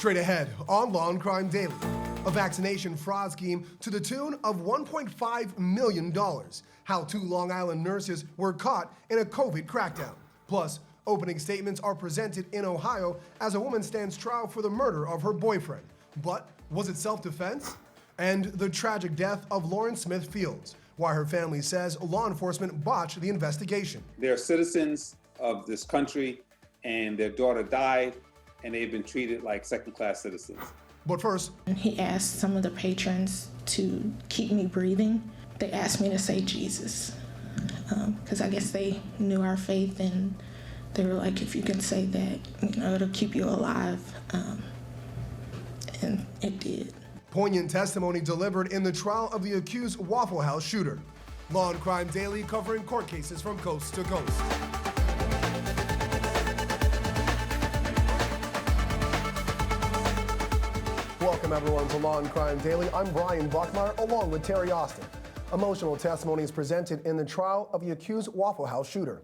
Straight ahead on Law&Crime Daily, a vaccination fraud scheme to the tune of $1.5 million. How 2 Long Island nurses were caught in a COVID crackdown. Plus, opening statements are presented in Ohio as a woman stands trial for the murder of her boyfriend. But was it self-defense? And the tragic death of Lauren Smith Fields, why her family says law enforcement botched the investigation. They're citizens of this country, and their daughter died, and they've been treated like second-class citizens. But first, he asked some of the patrons to keep me breathing. They asked me to say Jesus, because I guess they knew our faith, and they were like, if you can say that, it'll keep you alive, and it did. Poignant testimony delivered in the trial of the accused Waffle House shooter. Law&Crime Daily covering court cases from coast to coast. Welcome everyone to Law&Crime Daily. I'm Brian Buckmeyer along with Terry Austin. Emotional testimony is presented in the trial of the accused Waffle House shooter.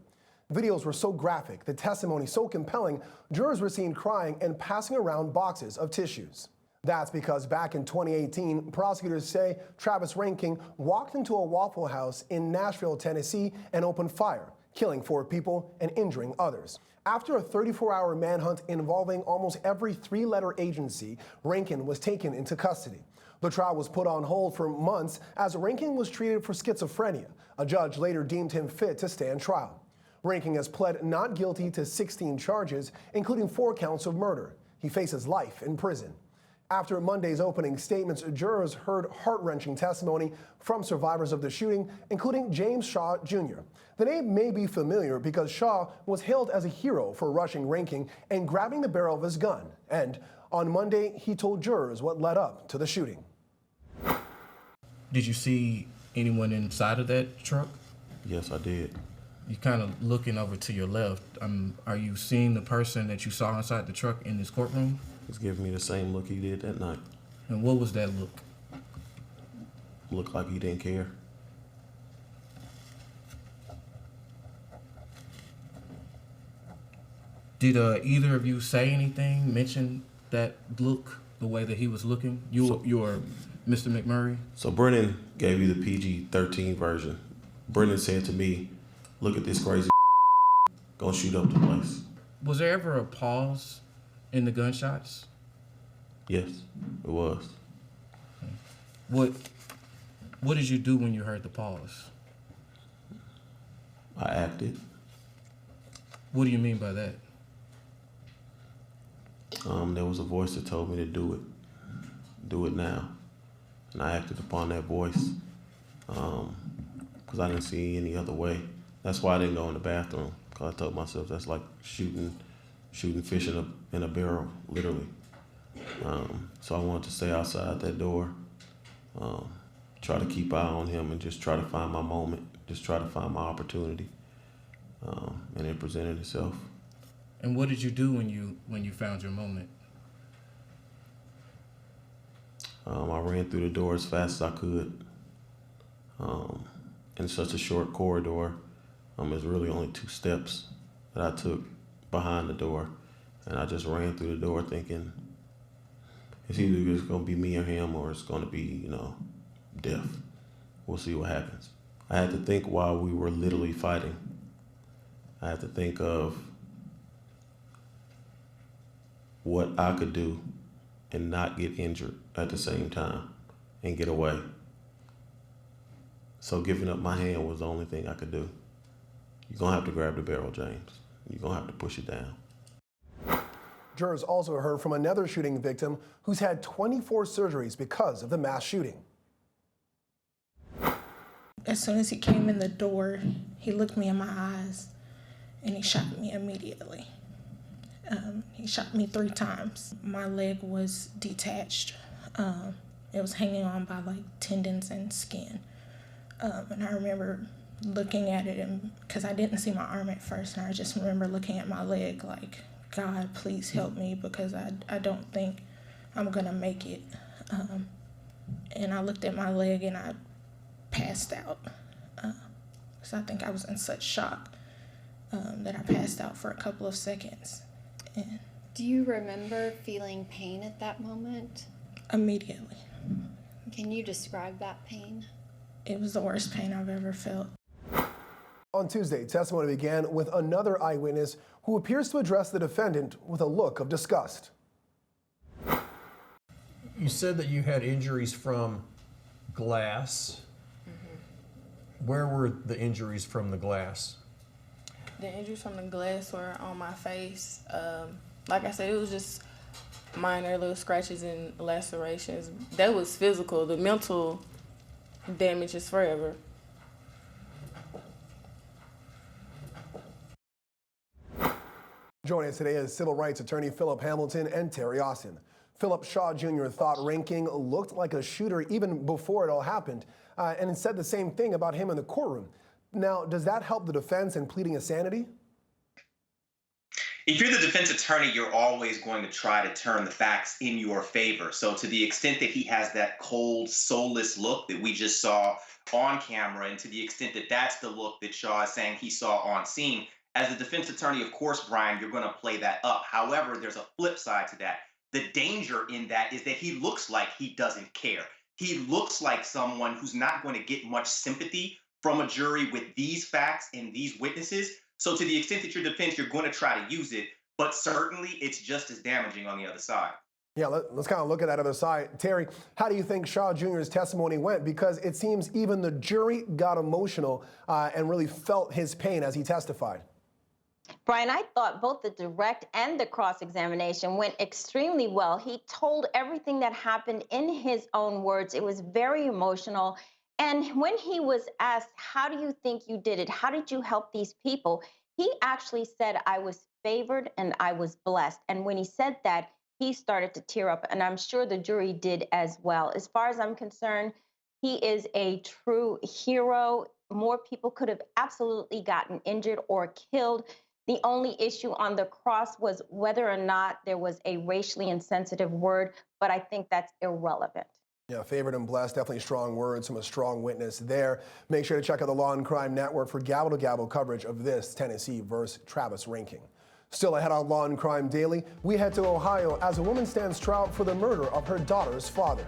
Videos were so graphic, the testimony so compelling, jurors were seen crying and passing around boxes of tissues. That's because back in 2018, prosecutors say Travis Reinking walked into a Waffle House in Nashville, Tennessee, and opened fire, killing 4 people and injuring others. After a 34-hour manhunt involving almost every 3-letter agency, Reinking was taken into custody. The trial was put on hold for months as Reinking was treated for schizophrenia. A judge later deemed him fit to stand trial. Reinking has pled not guilty to 16 charges, including 4 counts of murder. He faces life in prison. After Monday's opening statements, jurors heard heart-wrenching testimony from survivors of the shooting, including James Shaw Jr. The name may be familiar because Shaw was hailed as a hero for rushing Reinking and grabbing the barrel of his gun. And on Monday, he told jurors what led up to the shooting. Did you see anyone inside of that truck? Yes, I did. You're kind of looking over to your left. Are you seeing the person that you saw inside the truck in this courtroom? He's giving me the same look he did that night. And what was that look? Looked like he didn't care. Did either of you say anything, mention that look, the way that he was looking? You or Mr. McMurray? So Brennan gave you the PG-13 version. Brennan said to me, look at this crazy gonna shoot up the place. Was there ever a pause in the gunshots? Yes, it was. What did you do when you heard the pause? I acted. What do you mean by that? There was a voice that told me to do it. Do it now. And I acted upon that voice because I didn't see any other way. That's why I didn't go in the bathroom, because I told myself that's like shooting fish in a barrel, literally. So I wanted to stay outside that door, try to keep eye on him and just try to find my moment, just try to find my opportunity. And it presented itself. And what did you do when you found your moment? I ran through the door as fast as I could. In such a short corridor, there's really only 2 steps that I took behind the door. And I just ran through the door thinking, it's either it's going to be me or him, or it's going to be, death. We'll see what happens. I had to think while we were literally fighting. I had to think of what I could do and not get injured at the same time and get away. So giving up my hand was the only thing I could do. You're going to have to grab the barrel, James. You're going to have to push it down. Jurors also heard from another shooting victim who's had 24 surgeries because of the mass shooting. As soon as he came in the door, he looked me in my eyes and he shot me immediately. He shot me 3 times. My leg was detached. It was hanging on by like tendons and skin. And I remember looking at it, and because I didn't see my arm at first, and I just remember looking at my leg like, God, please help me, because I don't think I'm gonna make it. And I looked at my leg and I passed out. Because I think I was in such shock that I passed out for a couple of seconds. And Do you remember feeling pain at that moment? Immediately. Can you describe that pain? It was the worst pain I've ever felt. On Tuesday, testimony began with another eyewitness who appears to address the defendant with a look of disgust. You said that you had injuries from glass. Where were the injuries from the glass? The injuries from the glass were on my face. Like I said, it was just minor little scratches and lacerations. That was physical. The mental damage is forever. Joining us today is civil rights attorney Philip Hamilton and Terry Austin. Philip Shaw Jr. thought Reinking looked like a shooter even before it all happened, and said the same thing about him in the courtroom. Now, does that help the defense in pleading insanity? If you're the defense attorney, you're always going to try to turn the facts in your favor. So to the extent that he has that cold, soulless look that we just saw on camera, and to the extent that that's the look that Shaw is saying he saw on scene, as the defense attorney, of course, Brian, you're going to play that up. However, there's a flip side to that. The danger in that is that he looks like he doesn't care. He looks like someone who's not going to get much sympathy from a jury with these facts and these witnesses. So to the extent that you're defense, you're going to try to use it, but certainly it's just as damaging on the other side. Yeah, let's kind of look at that other side. Terry, how do you think Shaw Jr.'s testimony went? Because it seems even the jury got emotional and really felt his pain as he testified. Brian, I thought both the direct and the cross-examination went extremely well. He told everything that happened in his own words. It was very emotional. And when he was asked, how do you think you did it? How did you help these people? He actually said, I was favored and I was blessed. And when he said that, he started to tear up. And I'm sure the jury did as well. As far as I'm concerned, he is a true hero. More people could have absolutely gotten injured or killed. The only issue on the cross was whether or not there was a racially insensitive word, but I think that's irrelevant. Yeah, favored and blessed, definitely strong words from a strong witness there. Make sure to check out the Law&Crime Network for gavel-to-gavel coverage of this Tennessee versus Travis Reinking. Still ahead on Law&Crime Daily, we head to Ohio as a woman stands trial for the murder of her daughter's father.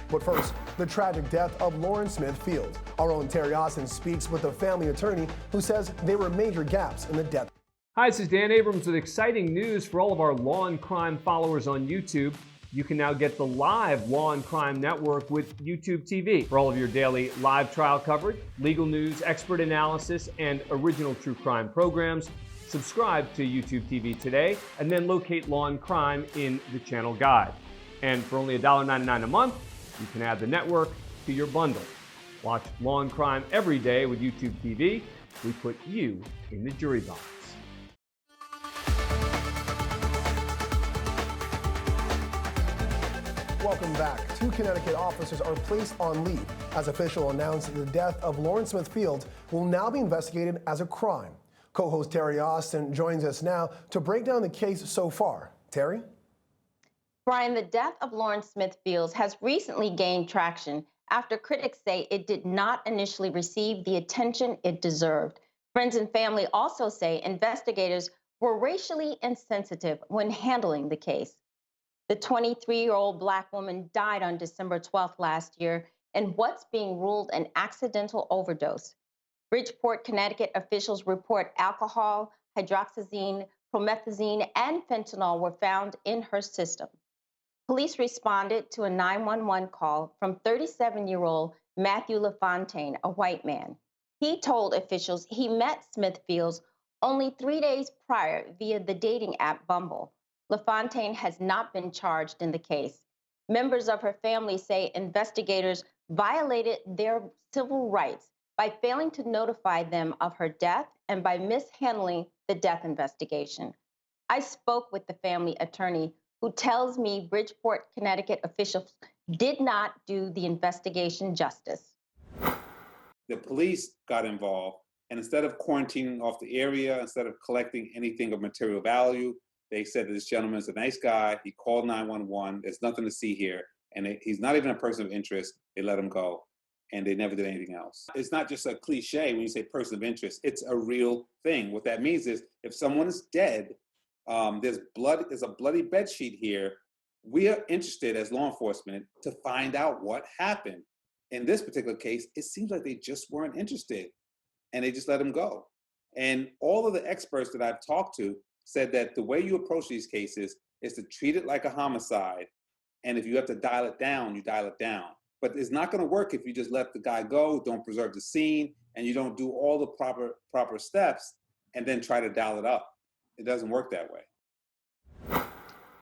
But first, the tragic death of Lauren Smith Fields. Our own Terry Austin speaks with the family attorney who says there were major gaps in the death. Hi, this is Dan Abrams with exciting news for all of our Law and Crime followers on YouTube. You can now get the live Law and Crime Network with YouTubeTV for all of your daily live trial coverage, legal news, expert analysis, and original true crime programs. Subscribe to YouTubeTV today and then locate Law and Crime in the channel guide. And for only $1.99 a month, you can add the network to your bundle. Watch Law and Crime every day with YouTubeTV. We put you in the jury box. Welcome back. 2 Connecticut officers are placed on leave as officials announced that the death of Lauren Smith Fields will now be investigated as a crime. Co-host Terry Austin joins us now to break down the case so far. Terry? Brian, the death of Lauren Smith Fields has recently gained traction after critics say it did not initially receive the attention it deserved. Friends and family also say investigators were racially insensitive when handling the case. The 23-year-old Black woman died on December 12th last year in what's being ruled an accidental overdose. Bridgeport, Connecticut officials report alcohol, hydroxyzine, promethazine, and fentanyl were found in her system. Police responded to a 911 call from 37-year-old Matthew LaFontaine, a white man. He told officials he met Smith Fields only 3 days prior via the dating app Bumble. LaFontaine has not been charged in the case. Members of her family say investigators violated their civil rights by failing to notify them of her death and by mishandling the death investigation. I spoke with the family attorney who tells me Bridgeport, Connecticut officials did not do the investigation justice. The police got involved, and instead of quarantining off the area, instead of collecting anything of material value, they said that this gentleman's a nice guy. He called 911. There's nothing to see here. And he's not even a person of interest. They let him go. And they never did anything else. It's not just a cliche when you say person of interest. It's a real thing. What that means is if someone is dead, There's a bloody bed sheet here. We are interested as law enforcement to find out what happened. In this particular case, it seems like they just weren't interested and they just let him go. And all of the experts that I've talked to said that the way you approach these cases is to treat it like a homicide. And if you have to dial it down, you dial it down. But it's not going to work if you just let the guy go, don't preserve the scene, and you don't do all the proper steps and then try to dial it up. It doesn't work that way.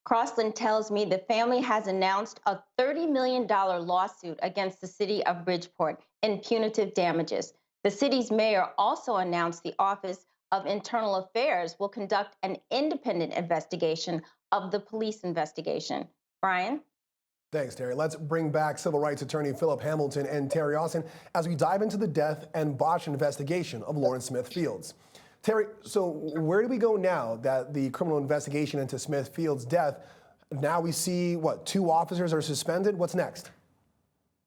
Crossland tells me the family has announced a $30 million lawsuit against the city of Bridgeport in punitive damages. The city's mayor also announced the Office of Internal Affairs will conduct an independent investigation of the police investigation. Brian? Thanks, Terry. Let's bring back civil rights attorney Philip Hamilton and Terry Austin as we dive into the death and botched investigation of Lawrence Smith Fields. Terry, so where do we go now that the criminal investigation into Smith Fields' death, now we see, what, 2 officers are suspended? What's next?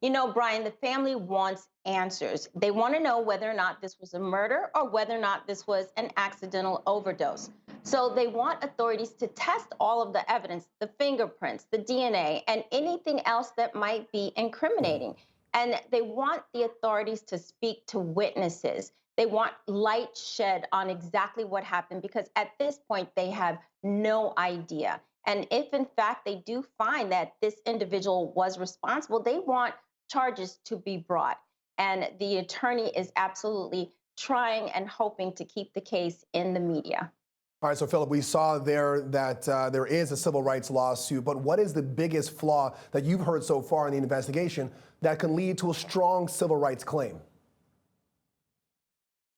You know, Brian, the family wants answers. They want to know whether or not this was a murder or whether or not this was an accidental overdose. So they want authorities to test all of the evidence, the fingerprints, the DNA, and anything else that might be incriminating. And they want the authorities to speak to witnesses. They want light shed on exactly what happened, because at this point they have no idea. And if in fact they do find that this individual was responsible, they want charges to be brought. And the attorney is absolutely trying and hoping to keep the case in the media. All right, so Philip, we saw there that there is a civil rights lawsuit, but what is the biggest flaw that you've heard so far in the investigation that can lead to a strong civil rights claim?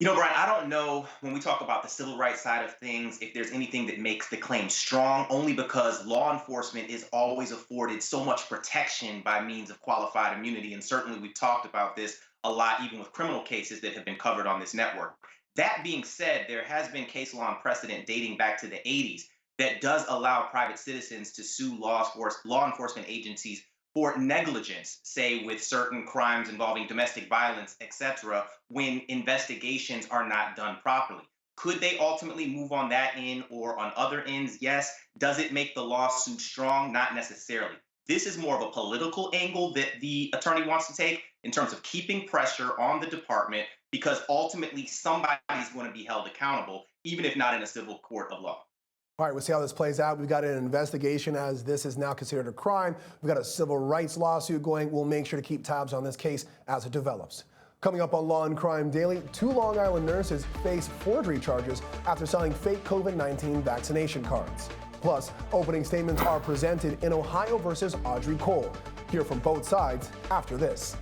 You know, Brian, I don't know when we talk about the civil rights side of things if there's anything that makes the claim strong, only because law enforcement is always afforded so much protection by means of qualified immunity. And certainly we've talked about this a lot, even with criminal cases that have been covered on this network. That being said, there has been case law and precedent dating back to the 80s that does allow private citizens to sue law enforcement agencies for negligence, say with certain crimes involving domestic violence, etc., when investigations are not done properly. Could they ultimately move on that end or on other ends? Yes. Does it make the lawsuit strong? Not necessarily. This is more of a political angle that the attorney wants to take in terms of keeping pressure on the department, because ultimately somebody's going to be held accountable, even if not in a civil court of law. All right, we'll see how this plays out. We've got an investigation as this is now considered a crime. We've got a civil rights lawsuit going. We'll make sure to keep tabs on this case as it develops. Coming up on Law and Crime Daily, 2 Long Island nurses face forgery charges after selling fake COVID-19 vaccination cards. Plus, opening statements are presented in Ohio versus Audrey Cole. Hear from both sides after this.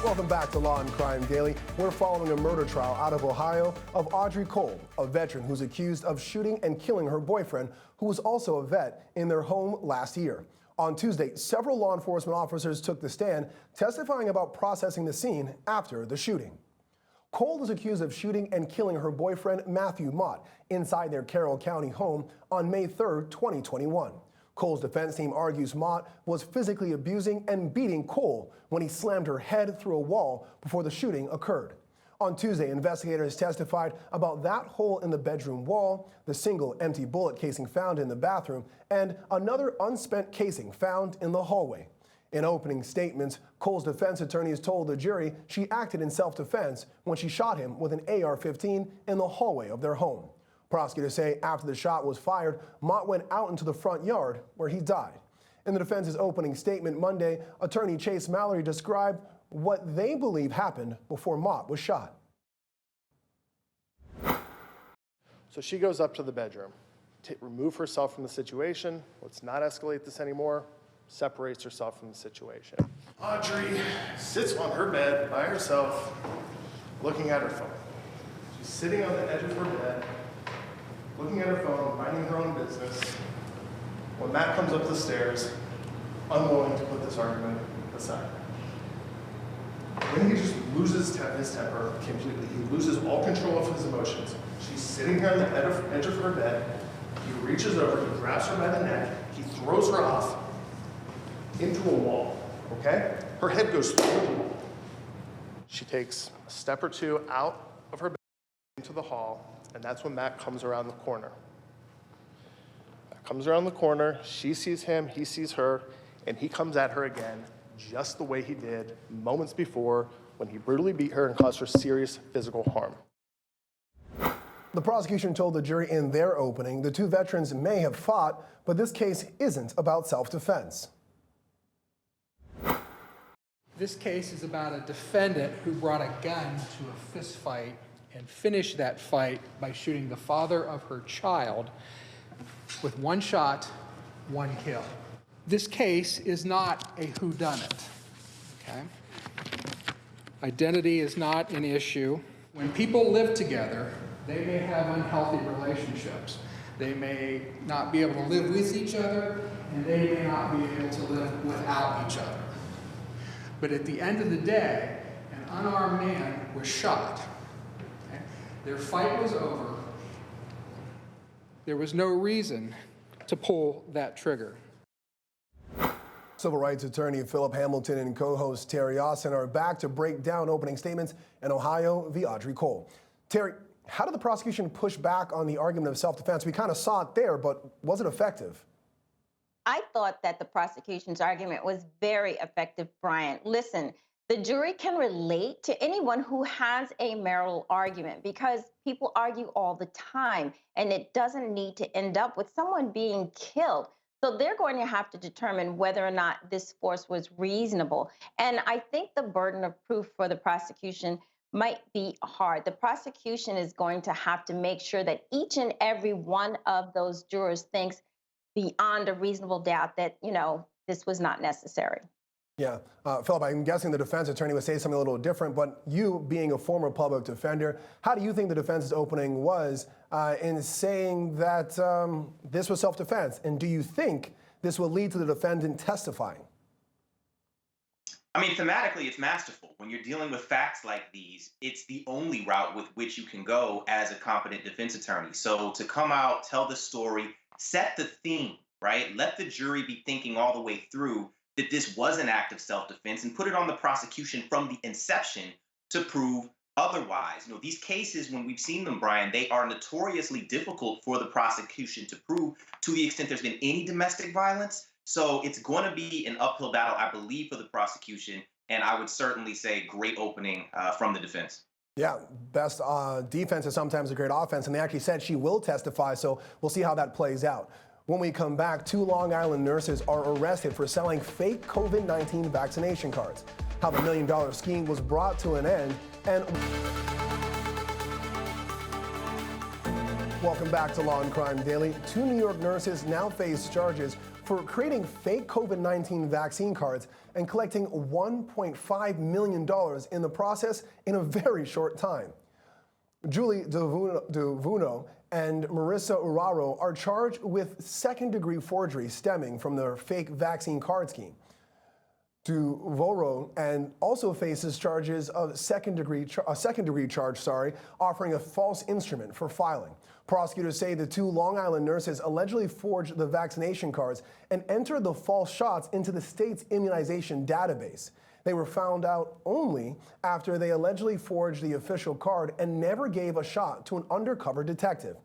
Welcome back to Law and Crime Daily. We're following a murder trial out of Ohio of Audrey Cole, a veteran who's accused of shooting and killing her boyfriend, who was also a vet, in their home last year. On Tuesday, several law enforcement officers took the stand, testifying about processing the scene after the shooting. Cole is accused of shooting and killing her boyfriend, Matthew Mott, inside their Carroll County home on May 3rd, 2021. Cole's defense team argues Mott was physically abusing and beating Cole when he slammed her head through a wall before the shooting occurred. On Tuesday, investigators testified about that hole in the bedroom wall, the single empty bullet casing found in the bathroom, and another unspent casing found in the hallway. In opening statements, Cole's defense attorneys told the jury she acted in self-defense when she shot him with an AR-15 in the hallway of their home. Prosecutors say after the shot was fired, Mott went out into the front yard where he died. In the defense's opening statement Monday, attorney Chase Mallory described what they believe happened before Mott was shot. So she goes up to the bedroom, remove herself from the situation. Let's not escalate this anymore. Separates herself from the situation. Audrey sits on her bed by herself, looking at her phone. She's sitting on the edge of her bed, looking at her phone, minding her own business. When Matt comes up the stairs, unwilling to put this argument aside. Then he just loses his temper completely. He loses all control of his emotions. She's sitting on the edge of her bed. He reaches over, he grabs her by the neck, he throws her off into a wall, okay? Her head goes through the wall. She takes a step or two out of her bed into the hall, and that's when Matt comes around the corner. Matt comes around the corner, she sees him, he sees her, and he comes at her again, just the way he did moments before when he brutally beat her and caused her serious physical harm. The prosecution told the jury in their opening the two veterans may have fought, but this case isn't about self-defense. This case is about a defendant who brought a gun to a fist fight and finished that fight by shooting the father of her child with one shot, one kill. This case is not a whodunit, okay? Identity is not an issue. When people live together, they may have unhealthy relationships. They may not be able to live with each other, and they may not be able to live without each other. But at the end of the day, an unarmed man was shot. Okay? Their fight was over. There was no reason to pull that trigger. Civil rights attorney Philip Hamilton and co-host Terry Austin are back to break down opening statements in Ohio v. Audrey Cole. Terry, how did the prosecution push back on the argument of self-defense? We kind of saw it there, but was it effective? I thought that the prosecution's argument was very effective, Brian. Listen, the jury can relate to anyone who has a marital argument because people argue all the time, and it doesn't need to end up with someone being killed. So they're going to have to determine whether or not this force was reasonable. And I think the burden of proof for the prosecution might be hard. The prosecution is going to have to make sure that each and every one of those jurors thinks beyond a reasonable doubt that, this was not necessary. Yeah. Philip, I'm guessing the defense attorney would say something a little different, but you being a former public defender, how do you think the defense's opening was in saying that this was self-defense? And do you think this will lead to the defendant testifying? I mean, thematically, it's masterful. When you're dealing with facts like these, it's the only route with which you can go as a competent defense attorney. So to come out, tell the story, set the theme, right? Let the jury be thinking all the way through that this was an act of self-defense and put it on the prosecution from the inception to prove otherwise. These cases, when we've seen them, Brian, they are notoriously difficult for the prosecution to prove to the extent there's been any domestic violence. So it's going to be an uphill battle, I believe, for the prosecution. And I would certainly say great opening from the defense. Yeah, best defense is sometimes a great offense. And they actually said she will testify, so we'll see how that plays out. When we come back, 2 Long Island nurses are arrested for selling fake COVID-19 vaccination cards. How the $1 million scheme was brought to an end, and welcome back to Law&Crime Daily. 2 New York nurses now face charges for creating fake COVID-19 vaccine cards and collecting $1.5 million in the process in a very short time. Julie DeVuno and Marissa Uraro are charged with second-degree forgery stemming from their fake vaccine card scheme. DeVuno and also faces charges of a second-degree charge, offering a false instrument for filing. Prosecutors say the 2 Long Island nurses allegedly forged the vaccination cards and entered the false shots into the state's immunization database. They were found out only after they allegedly forged the official card and never gave a shot to an undercover detective.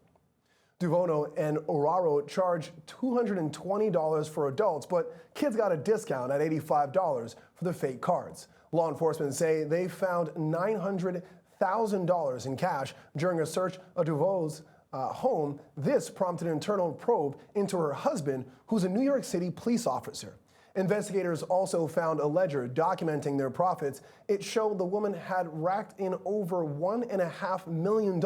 DeVuno and Uraro charged $220 for adults, but kids got a discount at $85 for the fake cards. Law enforcement say they found $900,000 in cash during a search of DeVuno's home. This prompted an internal probe into her husband, who's a New York City police officer. Investigators also found a ledger documenting their profits. It showed the woman had racked in over $1.5 million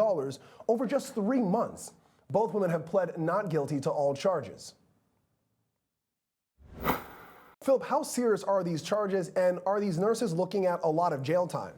over just 3 months. Both women have pled not guilty to all charges. Philip, how serious are these charges, and are these nurses looking at a lot of jail time?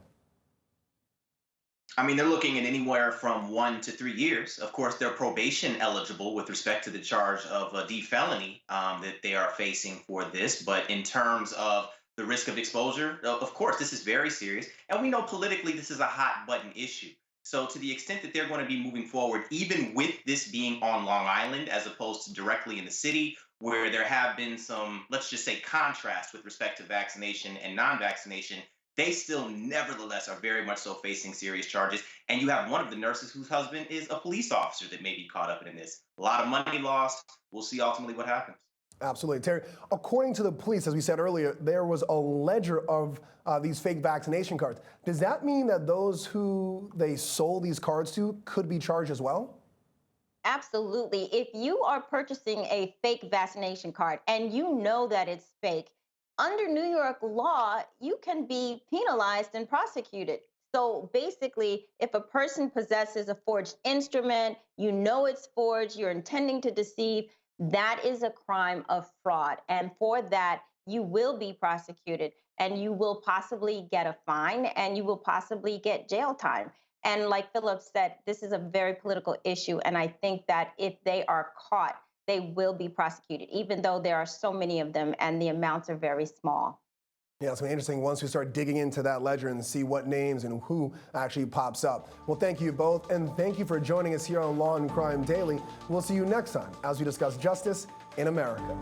I mean, they're looking at anywhere from 1 to 3 years. Of course, they're probation eligible with respect to the charge of a D felony that they are facing for this. But in terms of the risk of exposure, of course, this is very serious. And we know politically this is a hot button issue. So to the extent that they're going to be moving forward, even with this being on Long Island as opposed to directly in the city, where there have been some, let's just say, contrast with respect to vaccination and non-vaccination, they still nevertheless are very much so facing serious charges. And you have one of the nurses whose husband is a police officer that may be caught up in this. A lot of money lost. We'll see ultimately what happens. Absolutely. Terry, according to the police, as we said earlier, there was a ledger of these fake vaccination cards. Does that mean that those who they sold these cards to could be charged as well? Absolutely. If you are purchasing a fake vaccination card and you know that it's fake, under New York law, you can be penalized and prosecuted. So basically, if a person possesses a forged instrument, you know it's forged, you're intending to deceive, that is a crime of fraud. And for that, you will be prosecuted and you will possibly get a fine and you will possibly get jail time. And like Philip said, this is a very political issue. And I think that if they are caught, they will be prosecuted, even though there are so many of them and the amounts are very small. Yeah, it's going to be interesting once we start digging into that ledger and see what names and who actually pops up. Well, thank you both, and thank you for joining us here on Law and Crime Daily. We'll see you next time as we discuss justice in America.